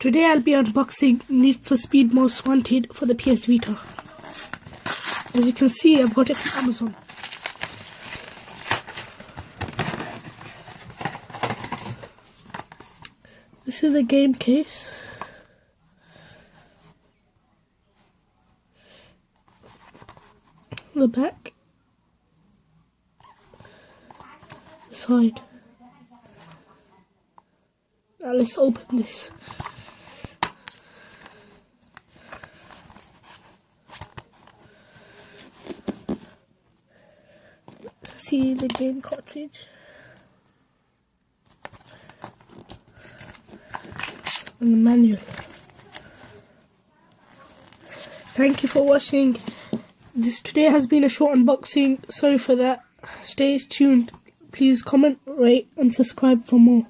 Today I'll be unboxing Need for Speed Most Wanted for the PS Vita. As you can see, I've got it from Amazon. This is the game case. The back. The side. Now let's open this. See the game cartridge and the manual. Thank you for watching. This today has been a short unboxing. Sorry for that. Stay tuned. Please comment, rate and subscribe for more.